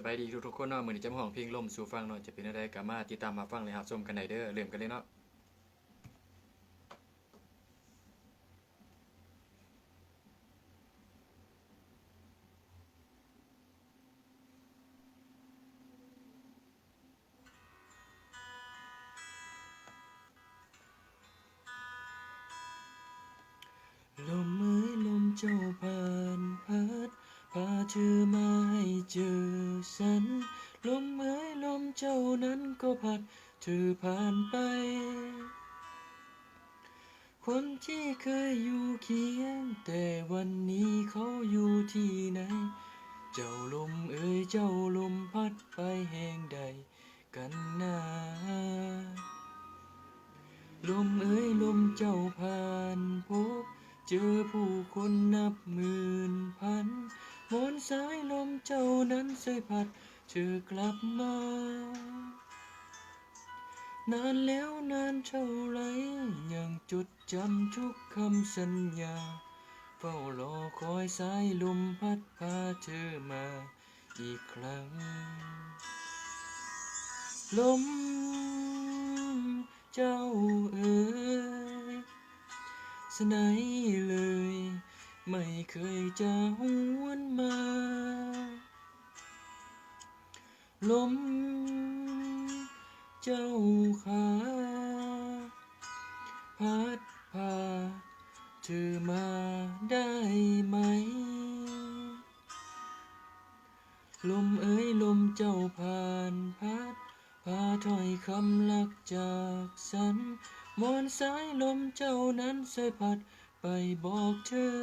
บายดีทุกๆคนเนาะมื้อนี้จะมาร้องเพลงลมสู่ฟังเนาะจะเป็นจั่งใดก็มาติดตามรับฟังและรับชมกันได้เด้อเริ่มกันเลยเนาะลมเอ้ยลมเจ้าผ่านพัดพาเธอมาให้เจอฉันลมเอ้ยลมเจ้านั้นก็พัดเธอผ่านไปคนที่เคยอยู่เคียงแต่วันนี้เขาอยู่ที่ไหนเจ้าลมเอ้ยเจ้าลมพัดไปแห่งใดกันนะลมเอ้ยลมเจ้าผ่านพบเจอผู้คนนับหมื่นพันมนต์สายลมเจ้านั้นเคยพัดเธอกลับมานานแล้วนานเท่าไรยังจดจำทุกคำสัญญาเฝ้ารอคอยสายลมพัดพาเธอมาอีกครั้งลมเจ้าเอ๋ยสไหนเลยไม่เคยจะหวนมาลมเจ้าขาพัดพาเธอมาได้ไหมลมเอ๋ยลมเจ้าผ่านพัดพาถ้อยคำลักจากฉันมอนสายลมเจ้านั้นสายพัดไปบอกเธอ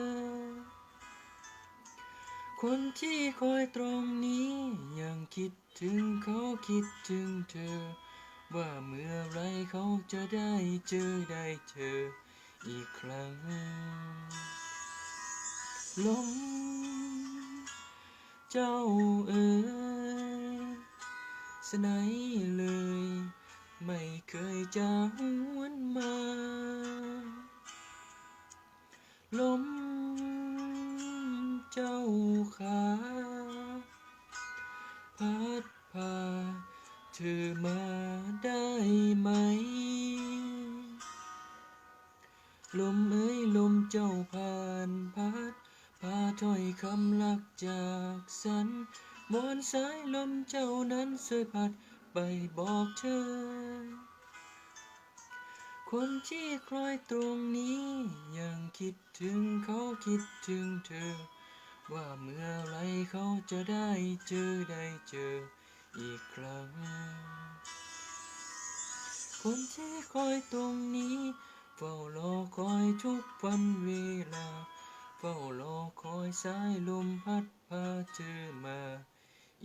คนที่คอยตรงนี้ยังคิดถึงเขาคิดถึงเธอว่าเมื่อไรเขาจะได้เจออีกครั้งลมเจ้าเอ๋ยสไหนเลยไม่เคยจะหวนมาลมเจ้าขาพัดพาเธอมาได้ไหมลมเอ้ยลมเจ้าผ่านพัดพาถ้อยคำลักจากฉันมอนสายลมเจ้านั้นเคยพัดไปบอกเธอคนที่คอยตรงนี้ยังคิดถึงเขาคิดถึงเธอว่าเมื่อไรเขาจะได้เจออีกครั้งคนที่คอยตรงนี้เฝ้ารอคอยทุกวันเวลาเฝ้ารอคอยสายลมพัดพาเธอมา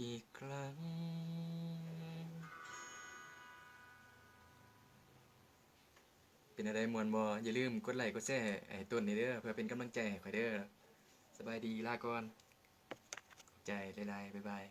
อีกครั้งเป็นอะไรมวนบ่อย่าลืมกดไลค์กดแชร์ให้ต้นนี่เด้อเพื่อเป็นกำลังใจให้ข่อยเด้อสบายดีลาก่อนขอบใจหลายๆบ๊ายบาย